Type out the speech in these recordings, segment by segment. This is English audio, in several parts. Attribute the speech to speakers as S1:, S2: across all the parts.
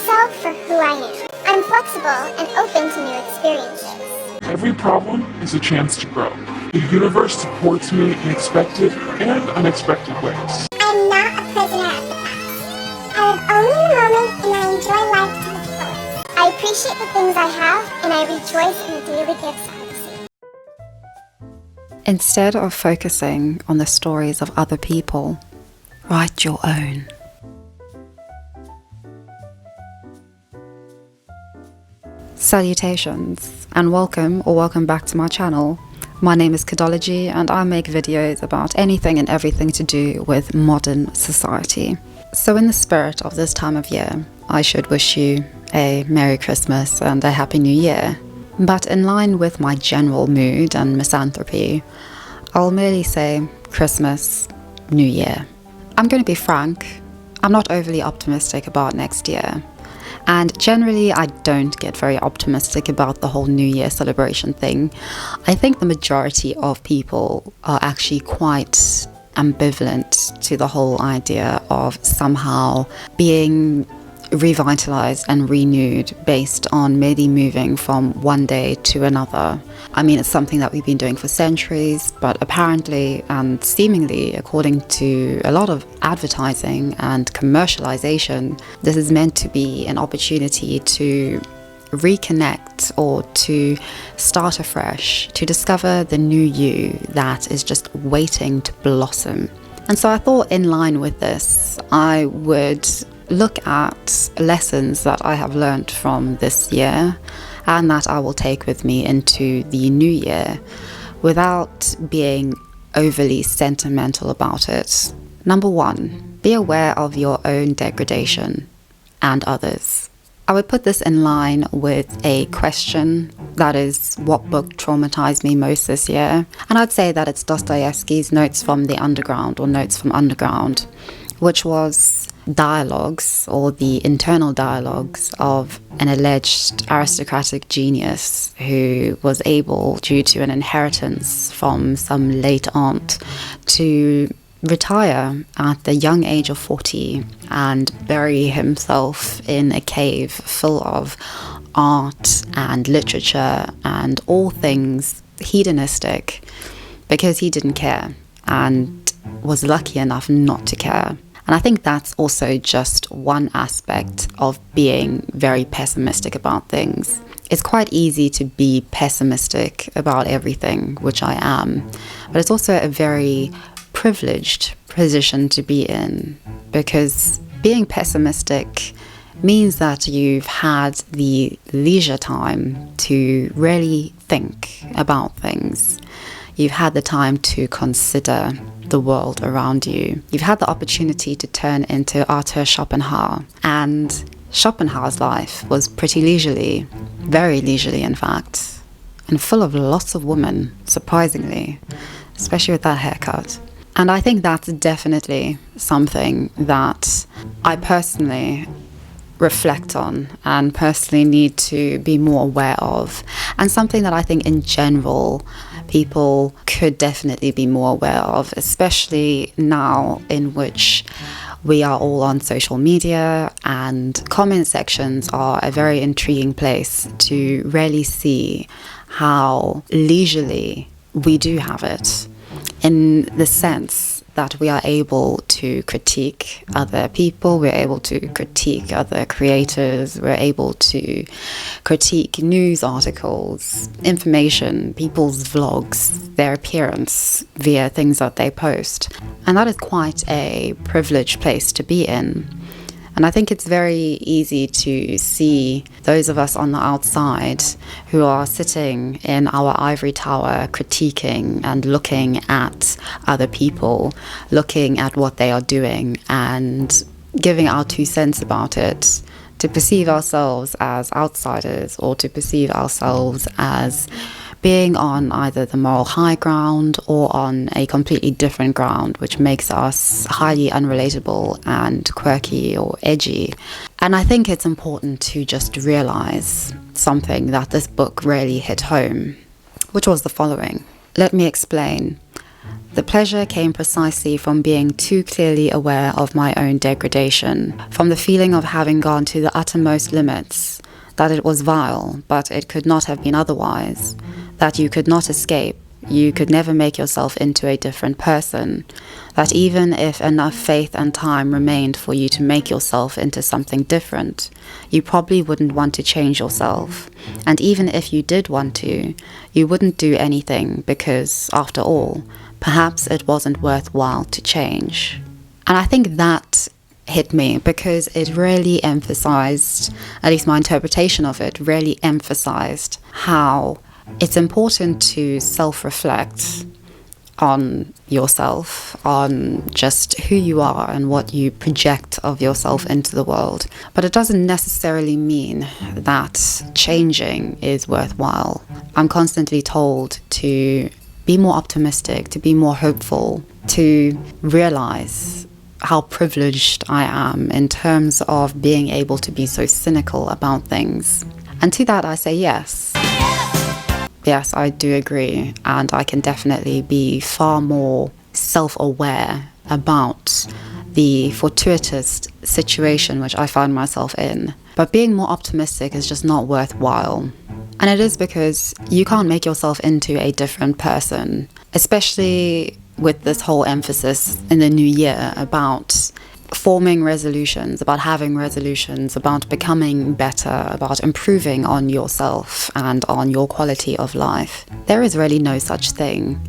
S1: myself for who I am. I'm flexible and open to new experiences.
S2: Every problem is a chance to grow. The universe supports me in expected and unexpected ways.
S1: I'm not a prisoner of the past. I live only in the moment and I enjoy life to the fullest. I appreciate the things I have and I rejoice in the daily gifts I receive.
S3: Instead of focusing on the stories of other people, write your own. Salutations and welcome back to my channel. My name is Kadology and I make videos about anything and everything to do with modern society. So in the spirit of this time of year, I should wish you a Merry Christmas and a Happy New Year. But in line with my general mood and misanthropy, I'll merely say Christmas, New Year. I'm going to be frank, I'm not overly optimistic about next year. And generally, I don't get very optimistic about the whole New Year celebration thing. I think the majority of people are actually quite ambivalent to the whole idea of somehow being revitalized and renewed based on merely moving from one day to another. I mean, it's something that we've been doing for centuries, but apparently and seemingly, according to a lot of advertising and commercialization, this is meant to be an opportunity to reconnect or to start afresh, to discover the new you that is just waiting to blossom. And so I thought, in line with this, I would look at lessons that I have learned from this year and that I will take with me into the new year without being overly sentimental about it. Number one, be aware of your own degradation and others. I would put this in line with a question, that is, what book traumatized me most this year? And I'd say that it's Dostoevsky's Notes from the Underground, or Notes from Underground, which was dialogues, or the internal dialogues, of an alleged aristocratic genius who was able, due to an inheritance from some late aunt, to retire at the young age of 40 and bury himself in a cave full of art and literature and all things hedonistic, because he didn't care and was lucky enough not to care. And I think that's also just one aspect of being very pessimistic about things. It's quite easy to be pessimistic about everything, which I am, but it's also a very privileged position to be in, because being pessimistic means that you've had the leisure time to really think about things. You've had the time to consider the world around you. You've had the opportunity to turn into Arthur Schopenhauer, and Schopenhauer's life was pretty leisurely, very leisurely in fact, and full of lots of women, surprisingly, especially with that haircut. And I think that's definitely something that I personally reflect on and personally need to be more aware of, and something that I think in general people could definitely be more aware of, especially now in which we are all on social media, and comment sections are a very intriguing place to really see how leisurely we do have it, in the sense that we are able to critique other people, we're able to critique other creators, we're able to critique news articles, information, people's vlogs, their appearance via things that they post. And that is quite a privileged place to be in. And I think it's very easy to see those of us on the outside who are sitting in our ivory tower critiquing and looking at other people, looking at what they are doing and giving our 2 cents about it, to perceive ourselves as outsiders or to perceive ourselves as being on either the moral high ground or on a completely different ground, which makes us highly unrelatable and quirky or edgy. And I think it's important to just realize something that this book really hit home, which was the following. Let me explain. The pleasure came precisely from being too clearly aware of my own degradation, from the feeling of having gone to the uttermost limits, that it was vile, but it could not have been otherwise, that you could not escape, you could never make yourself into a different person, that even if enough faith and time remained for you to make yourself into something different, you probably wouldn't want to change yourself. And even if you did want to, you wouldn't do anything because, after all, perhaps it wasn't worthwhile to change. And I think that hit me because it really emphasized, at least my interpretation of it, really emphasized how it's important to self-reflect on yourself, on just who you are and what you project of yourself into the world. But it doesn't necessarily mean that changing is worthwhile. I'm constantly told to be more optimistic, to be more hopeful, to realize how privileged I am in terms of being able to be so cynical about things. And to that I say yes. Yes, I do agree, and I can definitely be far more self-aware about the fortuitous situation which I find myself in. But being more optimistic is just not worthwhile. And it is because you can't make yourself into a different person, especially with this whole emphasis in the new year about forming resolutions, about having resolutions, about becoming better, about improving on yourself and on your quality of life. There is really no such thing.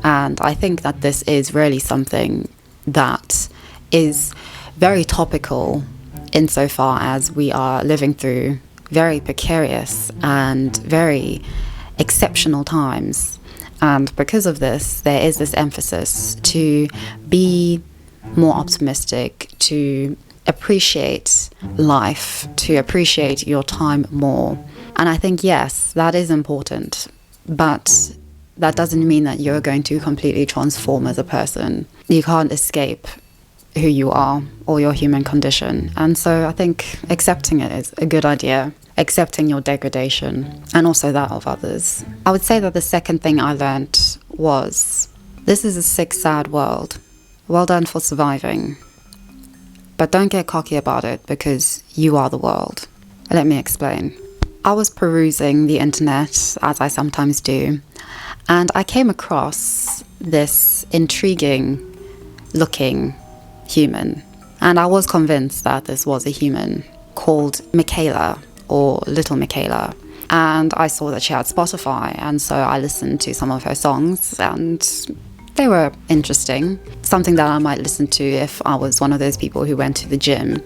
S3: And I think that this is really something that is very topical insofar as we are living through very precarious and very exceptional times. And because of this, there is this emphasis to be more optimistic, to appreciate life, to appreciate your time more. And I think, yes, that is important, but that doesn't mean that you're going to completely transform as a person. You can't escape who you are or your human condition. And so I think accepting it is a good idea, accepting your degradation and also that of others. I would say that the second thing I learned was, this is a sick, sad world. Well done for surviving. But don't get cocky about it because you are the world. Let me explain. I was perusing the internet, as I sometimes do, and I came across this intriguing looking human. And I was convinced that this was a human called Michaela, or Little Michaela. And I saw that she had Spotify, and so I listened to some of her songs, and they were interesting. Something that I might listen to if I was one of those people who went to the gym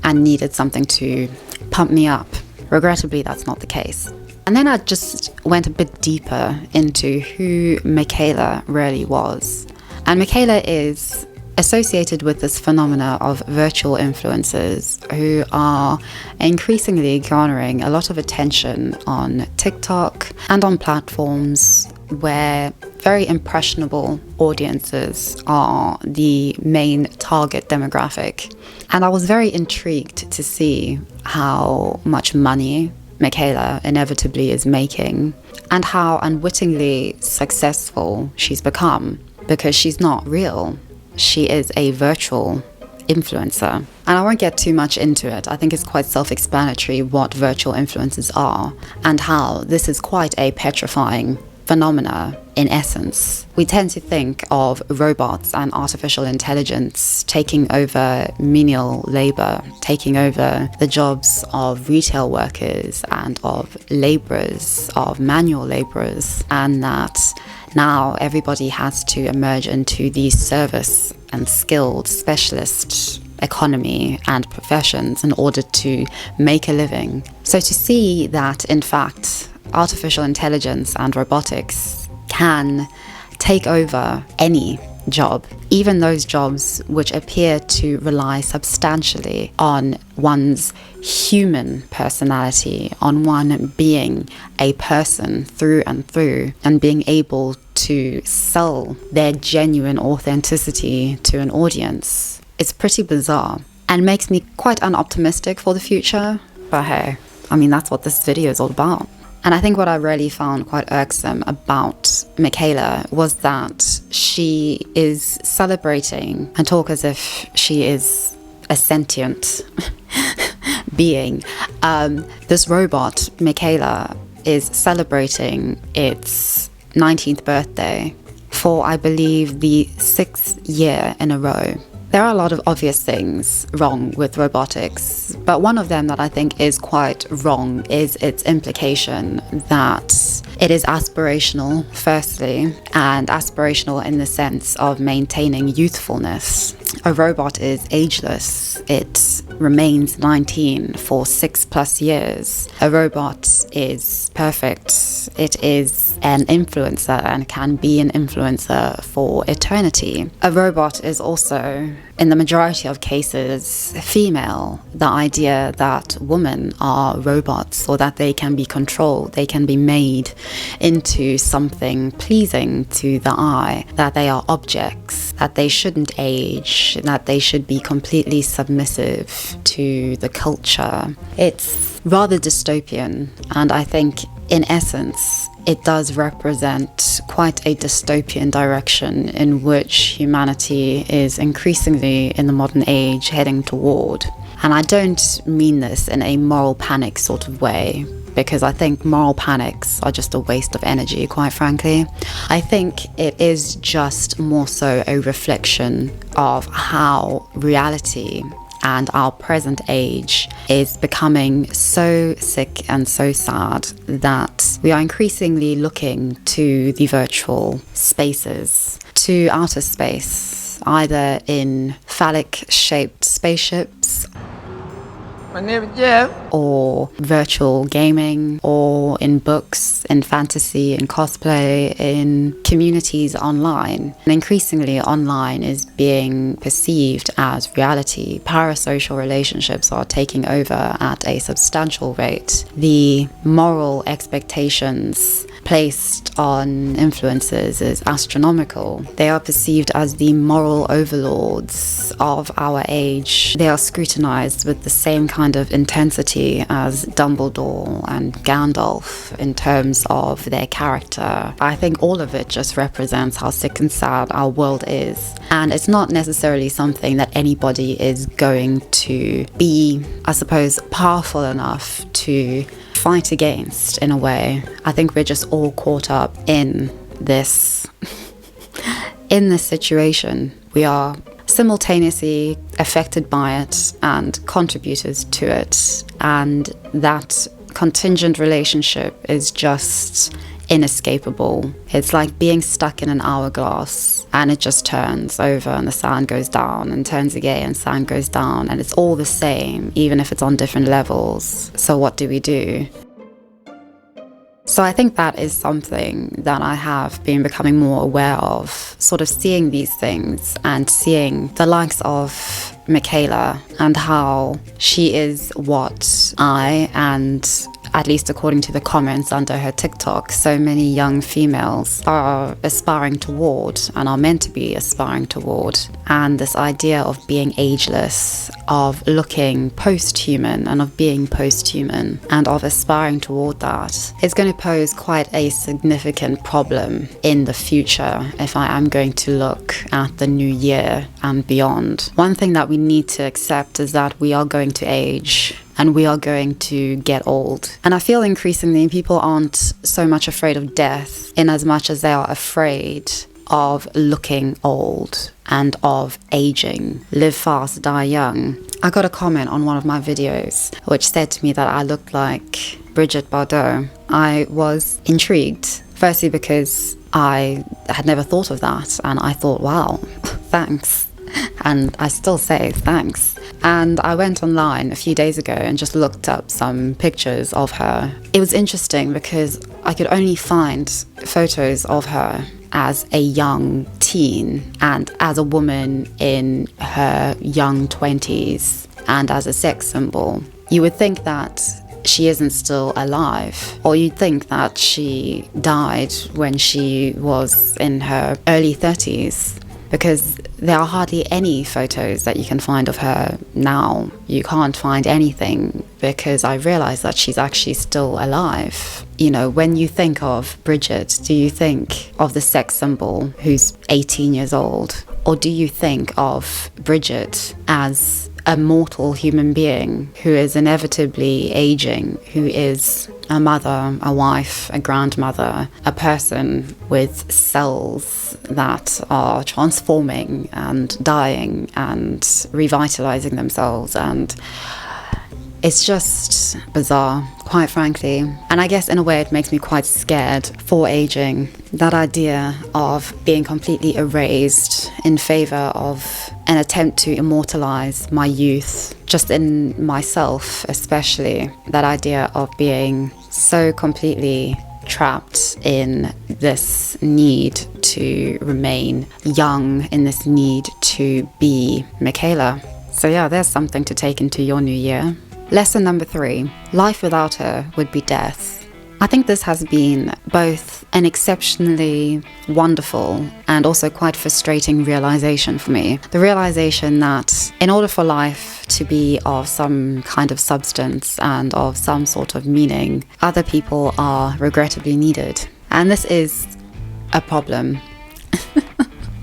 S3: and needed something to pump me up. Regrettably, that's not the case. And then I just went a bit deeper into who Michaela really was. And Michaela is associated with this phenomena of virtual influencers who are increasingly garnering a lot of attention on TikTok and on platforms where very impressionable audiences are the main target demographic. And I was very intrigued to see how much money Michaela inevitably is making and how unwittingly successful she's become, because she's not real. She is a virtual influencer. And I won't get too much into it. I think it's quite self-explanatory what virtual influencers are and how this is quite a petrifying phenomena in essence. We tend to think of robots and artificial intelligence taking over menial labor, taking over the jobs of retail workers and of laborers, of manual laborers, and that now everybody has to emerge into the service and skilled specialist economy and professions in order to make a living. So to see that, in fact, artificial intelligence and robotics can take over any job, even those jobs which appear to rely substantially on one's human personality, on one being a person through and through, and being able to sell their genuine authenticity to an audience. It's pretty bizarre and makes me quite unoptimistic for the future. But hey, I mean, that's what this video is all about. And I think what I really found quite irksome about Michaela was that she is celebrating and talk as if she is a sentient being. This robot, Michaela, is celebrating its 19th birthday for, I believe, the 6th year in a row. There are a lot of obvious things wrong with robotics, but one of them that I think is quite wrong is its implication that it is aspirational, firstly, and aspirational in the sense of maintaining youthfulness. A robot is ageless. It remains 19 for 6+ years. A robot is perfect. It is an influencer and can be an influencer for eternity. A robot is also, in the majority of cases, female. The idea that women are robots or that they can be controlled, they can be made into something pleasing to the eye, that they are objects, that they shouldn't age, that they should be completely submissive to the culture. It's rather dystopian, and I think in essence it does represent quite a dystopian direction in which humanity is increasingly in the modern age heading toward. And I don't mean this in a moral panic sort of way, because I think moral panics are just a waste of energy, quite frankly. I think it is just more so a reflection of how reality and our present age is becoming so sick and so sad that we are increasingly looking to the virtual spaces, to outer space, either in phallic-shaped spaceships,
S4: my name is Jeff.
S3: Or virtual gaming, or in books, in fantasy, in cosplay, in communities online. And increasingly online is being perceived as reality. Parasocial relationships are taking over at a substantial rate. The moral expectations placed on influencers is astronomical. They are perceived as the moral overlords of our age. They are scrutinized with the same kind of intensity as Dumbledore and Gandalf in terms of their character. I think all of it just represents how sick and sad our world is. And it's not necessarily something that anybody is going to be, I suppose, powerful enough to fight against in a way. I think we're just all caught up in this situation. We are simultaneously affected by it and contributors to it, and that contingent relationship is just inescapable. It's like being stuck in an hourglass and it just turns over and the sand goes down and turns again and sand goes down, and it's all the same even if it's on different levels. So what do we do? So I think that is something that I have been becoming more aware of, sort of seeing these things and seeing the likes of Michaela and how she is what I, and at least according to the comments under her TikTok, so many young females are aspiring toward and are meant to be aspiring toward. And this idea of being ageless, of looking post-human and of being post-human and of aspiring toward that is going to pose quite a significant problem in the future if I am going to look at the new year and beyond. One thing that we need to accept is that we are going to age and we are going to get old. And I feel increasingly people aren't so much afraid of death in as much as they are afraid of looking old and of aging. Live fast, die young. I got a comment on one of my videos which said to me that I looked like Brigitte Bardot. I was intrigued, firstly because I had never thought of that, and I thought, wow, thanks. And I still say thanks. And I went online a few days ago and just looked up some pictures of her. It was interesting because I could only find photos of her as a young teen and as a woman in her young 20s and as a sex symbol. You would think that she isn't still alive, or you'd think that she died when she was in her early 30s. because there are hardly any photos that you can find of her now. You can't find anything because I realized that she's actually still alive. You know, when you think of Bridget, do you think of the sex symbol who's 18 years old? Or do you think of Bridget as a mortal human being who is inevitably aging, who is a mother, a wife, a grandmother, a person with cells that are transforming and dying and revitalizing themselves? And it's just bizarre, quite frankly. And I guess in a way it makes me quite scared for aging. That idea of being completely erased in favor of an attempt to immortalize my youth, just in myself especially. That idea of being so completely trapped in this need to remain young, in this need to be Michaela. So yeah, there's something to take into your new year. Lesson number 3, life without her would be death. I think this has been both an exceptionally wonderful and also quite frustrating realization for me. The realization that in order for life to be of some kind of substance and of some sort of meaning, other people are regrettably needed. And this is a problem.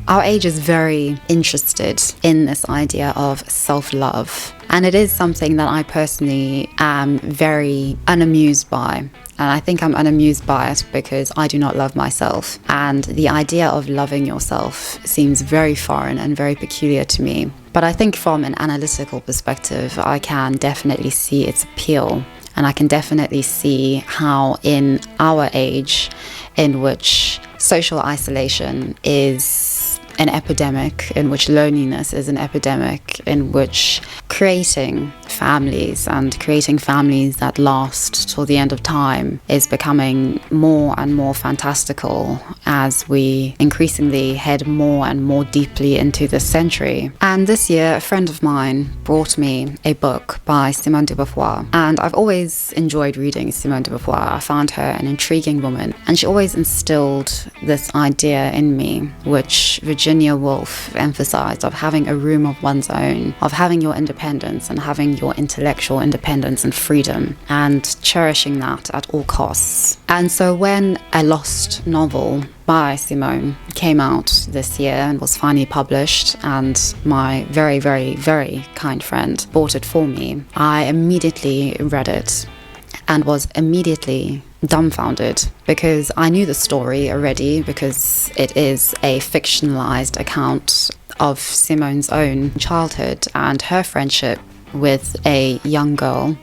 S3: Our age is very interested in this idea of self-love. And it is something that I personally am very unamused by. And I think I'm unamused by it because I do not love myself. And the idea of loving yourself seems very foreign and very peculiar to me. But I think from an analytical perspective, I can definitely see its appeal. And I can definitely see how in our age, in which social isolation is an epidemic, in which loneliness is an epidemic, in which creating families and creating families that last till the end of time is becoming more and more fantastical as we increasingly head more and more deeply into this century. And this year, a friend of mine brought me a book by Simone de Beauvoir. And I've always enjoyed reading Simone de Beauvoir. I found her an intriguing woman. And she always instilled this idea in me, which Virginia Woolf emphasized, of having a room of one's own, of having your independence and having your intellectual independence and freedom, and cherishing that at all costs. And so when a lost novel by Simone came out this year and was finally published, and my very, very, very kind friend bought it for me, I immediately read it and was immediately dumbfounded, because I knew the story already, because it is a fictionalized account of Simone's own childhood and her friendship with a young girl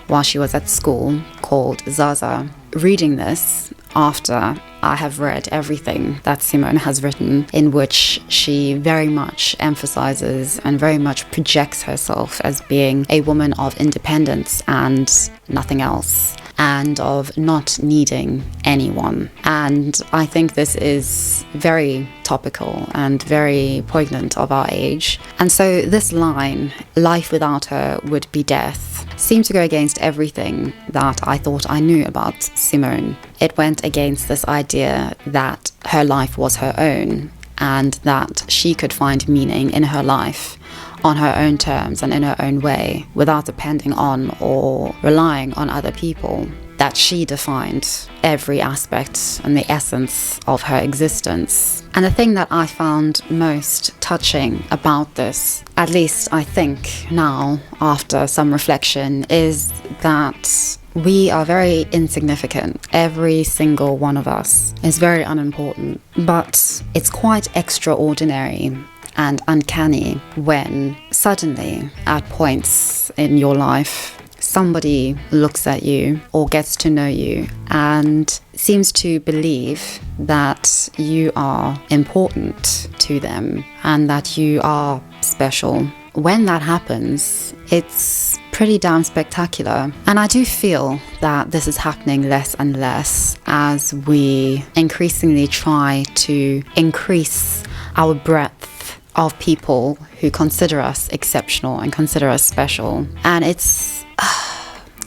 S3: while she was at school called Zaza. Reading this after I have read everything that Simone has written, in which she very much emphasizes and very much projects herself as being a woman of independence and nothing else, and of not needing anyone. And I think this is very topical and very poignant of our age. And so this line, life without her would be death, seemed to go against everything that I thought I knew about Simone. It went against this idea that her life was her own, and that she could find meaning in her life on her own terms and in her own way, without depending on or relying on other people. That she defined every aspect and the essence of her existence. And the thing that I found most touching about this, at least I think now after some reflection, is that we are very insignificant. Every single one of us is very unimportant, but it's quite extraordinary and uncanny when suddenly at points in your life somebody looks at you or gets to know you and seems to believe that you are important to them and that you are special. When that happens, it's pretty damn spectacular. And I do feel that this is happening less and less as we increasingly try to increase our breadth of people who consider us exceptional and consider us special. And it's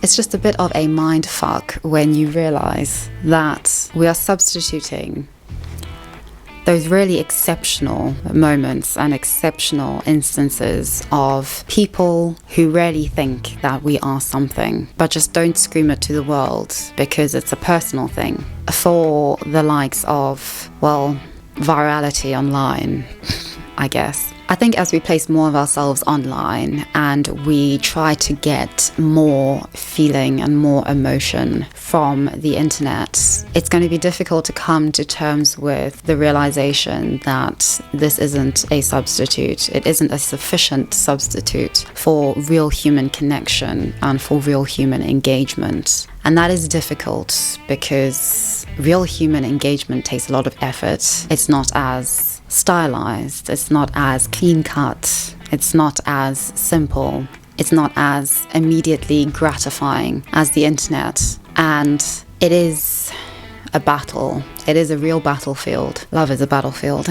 S3: just a bit of a mind fuck when you realize that we are substituting those really exceptional moments and exceptional instances of people who really think that we are something, but just don't scream it to the world because it's a personal thing. For the likes of, well, virality online, I guess. I think as we place more of ourselves online and we try to get more feeling and more emotion from the internet, it's going to be difficult to come to terms with the realization that this isn't a substitute. It isn't a sufficient substitute for real human connection and for real human engagement. And that is difficult because real human engagement takes a lot of effort. It's not as stylized, it's not as clean cut, it's not as simple, it's not as immediately gratifying as the internet. And it is a battle. It is a real battlefield. Love is a battlefield.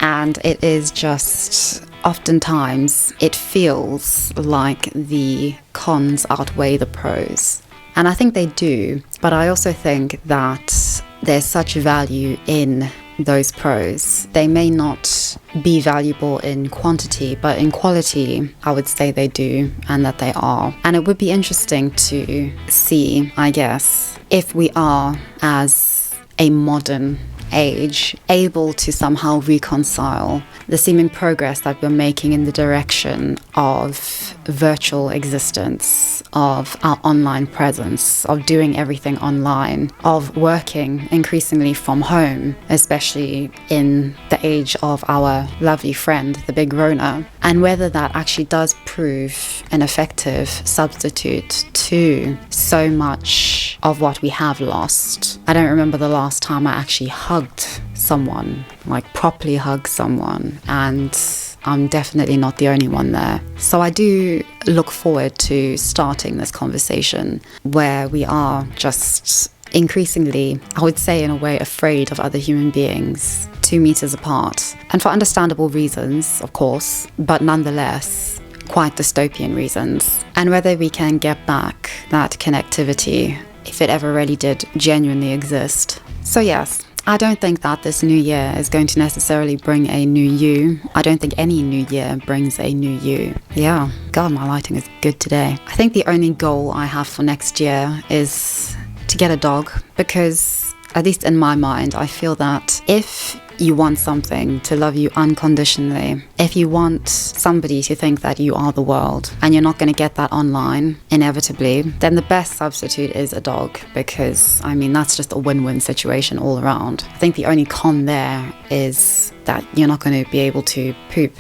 S3: And it is just, oftentimes, it feels like the cons outweigh the pros. And I think they do, but I also think that there's such value in those pros. They may not be valuable in quantity, but in quality, I would say they do, and that they are. And it would be interesting to see, I guess, if we are, as a modern age, able to somehow reconcile the seeming progress that we're making in the direction of virtual existence, of our online presence, of doing everything online, of working increasingly from home, especially in the age of our lovely friend, the big Rona, and whether that actually does prove an effective substitute to so much of what we have lost. I don't remember the last time I actually hugged someone, like properly hugged someone, and I'm definitely not the only one there. So I do look forward to starting this conversation where we are just increasingly, I would say in a way, afraid of other human beings 2 meters apart. And for understandable reasons, of course, but nonetheless, quite dystopian reasons. And whether we can get back that connectivity, if it ever really did genuinely exist. So yes, I don't think that this new year is going to necessarily bring a new you. I don't think any new year brings a new you. Yeah, God, my lighting is good today. I think the only goal I have for next year is to get a dog, because at least in my mind, I feel that if you want something to love you unconditionally, if you want somebody to think that you are the world, and you're not going to get that online, inevitably, then the best substitute is a dog, because, I mean, that's just a win-win situation all around. I think the only con there is that you're not going to be able to poop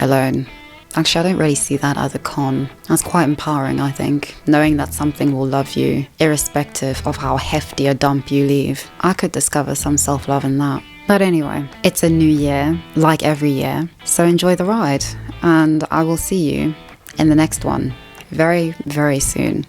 S3: alone. Actually, I don't really see that as a con. That's quite empowering, I think, knowing that something will love you, irrespective of how hefty a dump you leave. I could discover some self-love in that. But anyway, it's a new year, like every year, so enjoy the ride, and I will see you in the next one very, very soon.